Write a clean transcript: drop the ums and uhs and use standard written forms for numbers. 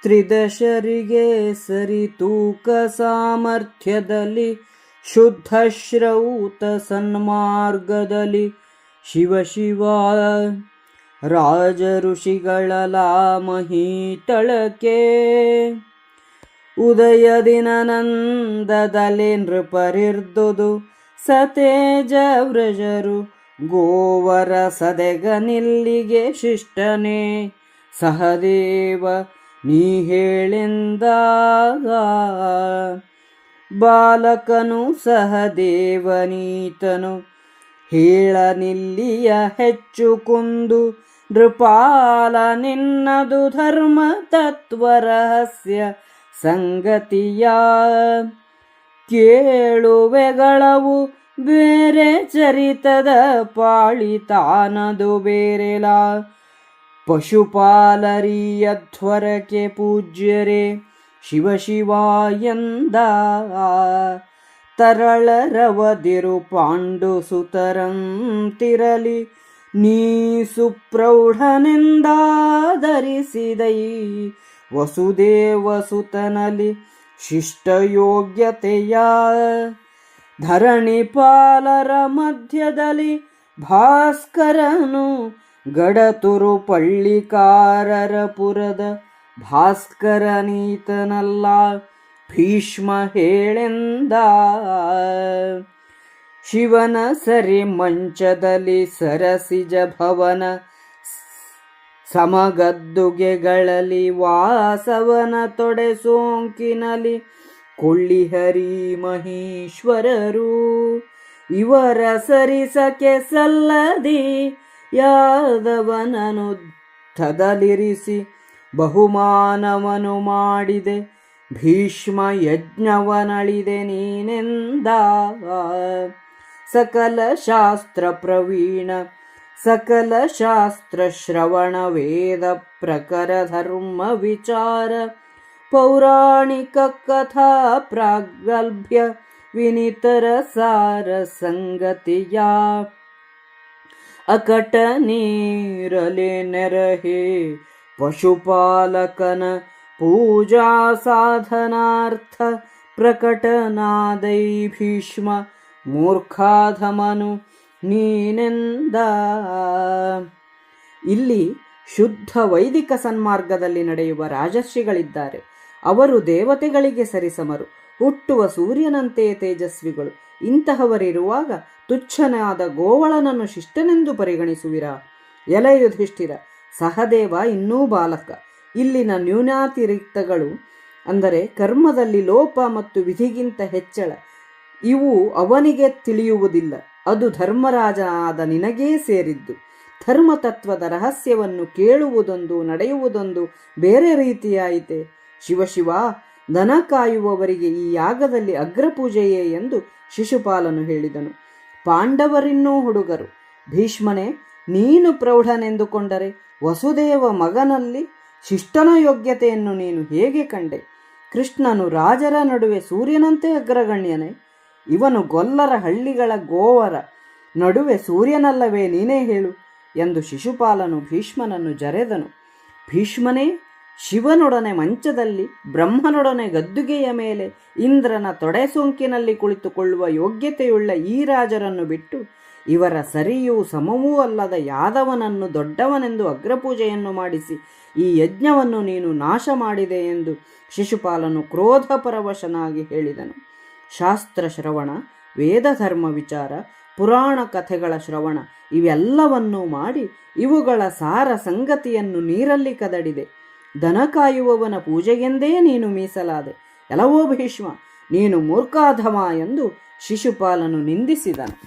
ತ್ರಿದಶರಿಗೆ ಸರಿ ತೂಕ ಸಾಮರ್ಥ್ಯದಲ್ಲಿ ಶುದ್ಧ ಶ್ರೌತ ಸನ್ಮಾರ್ಗದಲ್ಲಿ ಶಿವ ಶಿವ ರಾಜ ಋಷಿಗಳ ಮಹೀತಳಕೆ ಉದಯ ದಿನ ನಂದದಲ್ಲಿ ನೃಪರಿರ್ದುದು ಸತೇಜ ವ್ರಜರು ಗೋವರ ಸದೆಗ ನಿಲ್ಲಿಗೆ ಶಿಷ್ಟನೇ ಸಹದೇವ ನೀ ಹೇಳಿಂದಾಗ ಬಾಲಕನು ಸಹದೇವನೀತನು ಹೇಳ ನಿಲ್ಲಿಯ ಹೆಚ್ಚು ಕುಂದು ನೃಪಾಲ ನಿನ್ನದು ಧರ್ಮ ತತ್ವ ರಹಸ್ಯ ಸಂಗತಿಯ ಕೇಳುವೆಗಳವು ಬೇರೆ ಚರಿತದ ಪಾಳಿತಾನದು ಬೇರೆಲ ಪಶುಪಾಲರಿಯಧ್ವರಕ್ಕೆ ಪೂಜ್ಯರೇ ಶಿವ ಶಿವ ಎಂದ ತರಳರವದಿರು ಪಾಂಡು ಸುತರಂತಿರಲಿ ನೀ ಸುಪ್ರೌಢನೆಂದಾಧರಿಸಿದೈ ವಸುದೇವಸುತನಲ್ಲಿ ಶಿಷ್ಟಯೋಗ್ಯತೆಯ ಧರಣಿಪಾಲರ ಮಧ್ಯದಲ್ಲಿ ಭಾಸ್ಕರನು ಗಡತುರು ಪಳ್ಳಿಕಾರರ ಪುರದ ಭಾಸ್ಕರನೀತನಲ್ಲ ಭೀಷ್ಮ ಹೇಳೆಂದ ಶಿವನ ಸರಿ ಮಂಚದಲ್ಲಿ ಸರಸಿಜ ಭವನ ಸಮಗದ್ದುಗೆಗಳಲ್ಲಿ ವಾಸವನ ತೊಡೆ ಸೋಂಕಿನಲಿ ಕೊಳ್ಳಿಹರಿ ಮಹೇಶ್ವರರು ಇವರ ಸರಿಸಕ್ಕೆ ಸಲ್ಲದಿ ಯಾದವನನು ತದಲಿರಿಸಿ ಬಹುಮಾನವನು ಮಾಡಿದೆ ಭೀಷ್ಮ ಯಜ್ಞವನಳಿದೆ ನೀನೆಂದ ಸಕಲ ಶಾಸ್ತ್ರ ಪ್ರವೀಣ ಸಕಲ ಶಾಸ್ತ್ರ ಶ್ರವಣ ವೇದ ಪ್ರಕರ ಧರ್ಮ ವಿಚಾರ ಪೌರಾಣಿಕ ಕಥಾ ಪ್ರಾಗಲ್ಭ್ಯ ವಿನಿತರ ಸಾರ ಸಂಗತಿಯ ಅಕಟ ನೀರಲೆ ನೆರಹೇ ಪಶುಪಾಲಕನ ಪೂಜಾ ಸಾಧನಾರ್ಥ ಪ್ರಕಟನಾದೈ ಭೀಷ್ಮ ಮೂರ್ಖಾಧಮನು ನೀನೆಂದ. ಇಲ್ಲಿ ಶುದ್ಧ ವೈದಿಕ ಸನ್ಮಾರ್ಗದಲ್ಲಿ ನಡೆಯುವ ರಾಜರ್ಷಿಗಳಿದ್ದಾರೆ. ಅವರು ದೇವತೆಗಳಿಗೆ ಸರಿಸಮರು, ಹುಟ್ಟುವ ಸೂರ್ಯನಂತೆಯೇ ತೇಜಸ್ವಿಗಳು. ಇಂತಹವರಿರುವಾಗ ತುಚ್ಛನಾದ ಗೋವಳನನ್ನು ಶಿಷ್ಟನೆಂದು ಪರಿಗಣಿಸುವಿರಾ? ಎಲೆ ಯುಧಿಷ್ಠಿರ, ಸಹದೇವ ಇನ್ನೂ ಬಾಲಕ. ಇಲ್ಲಿನ ನ್ಯೂನಾತಿರಿಕ್ತಗಳು ಅಂದರೆ ಕರ್ಮದಲ್ಲಿ ಲೋಪ ಮತ್ತು ವಿಧಿಗಿಂತ ಹೆಚ್ಚಳ ಇವು ಅವನಿಗೆ ತಿಳಿಯುವುದಿಲ್ಲ. ಅದು ಧರ್ಮರಾಜನಾದ ನಿನಗೇ ಸೇರಿದ್ದು. ಧರ್ಮತತ್ವದ ರಹಸ್ಯವನ್ನು ಕೇಳುವುದೊಂದು ನಡೆಯುವುದೊಂದು ಬೇರೆ ರೀತಿಯಾಯಿತೆ. ಶಿವಶಿವ, ದನ ಕಾಯುವವರಿಗೆ ಈ ಯಾಗದಲ್ಲಿ ಅಗ್ರಪೂಜೆಯೇ ಎಂದು ಶಿಶುಪಾಲನು ಹೇಳಿದನು. ಪಾಂಡವರಿನ್ನೂ ಹುಡುಗರು. ಭೀಷ್ಮನೇ, ನೀನು ಪ್ರೌಢನೆಂದುಕೊಂಡರೆ ವಸುದೇವ ಮಗನಲ್ಲಿ ಶಿಷ್ಟನ ಯೋಗ್ಯತೆಯನ್ನು ನೀನು ಹೇಗೆ ಕಂಡೆ? ಕೃಷ್ಣನು ರಾಜರ ನಡುವೆ ಸೂರ್ಯನಂತೆ ಅಗ್ರಗಣ್ಯನೇ? ಇವನು ಗೊಲ್ಲರ ಹಳ್ಳಿಗಳ ಗೋವರ ನಡುವೆ ಸೂರ್ಯನಲ್ಲವೇ? ನೀನೇ ಹೇಳು ಎಂದು ಶಿಶುಪಾಲನು ಭೀಷ್ಮನನ್ನು ಜರೆದನು. ಭೀಷ್ಮನೇ, ಶಿವನೊಡನೆ ಮಂಚದಲ್ಲಿ, ಬ್ರಹ್ಮನೊಡನೆ ಗದ್ದುಗೆಯ ಮೇಲೆ, ಇಂದ್ರನ ತೊಡೆ ಸೋಂಕಿನಲ್ಲಿ ಕುಳಿತುಕೊಳ್ಳುವ ಯೋಗ್ಯತೆಯುಳ್ಳ ಈ ರಾಜರನ್ನು ಬಿಟ್ಟು ಇವರ ಸರಿಯೂ ಸಮವೂ ಅಲ್ಲದ ಯಾದವನನ್ನು ದೊಡ್ಡವನೆಂದು ಅಗ್ರಪೂಜೆಯನ್ನು ಮಾಡಿಸಿ ಈ ಯಜ್ಞವನ್ನು ನೀನು ನಾಶ ಮಾಡಿದೆ ಎಂದು ಶಿಶುಪಾಲನು ಕ್ರೋಧಪರವಶನಾಗಿ ಹೇಳಿದನು. ಶಾಸ್ತ್ರ ಶ್ರವಣ, ವೇದಧರ್ಮ ವಿಚಾರ, ಪುರಾಣ ಕಥೆಗಳ ಶ್ರವಣ ಇವೆಲ್ಲವನ್ನೂ ಮಾಡಿ ಇವುಗಳ ಸಾರ ಸಂಗತಿಯನ್ನು ನೀರಲ್ಲಿ ಕದಡಿದೆ. ದನ ಕಾಯುವವನ ಪೂಜೆಗೆಂದೇ ನೀನು ಮೀಸಲಾದೆ. ಎಲ್ಲವೋ ಭೀಷ್ಮ, ನೀನು ಮೂರ್ಖಾಧಮ ಎಂದು ಶಿಶುಪಾಲನು ನಿಂದಿಸಿದನು.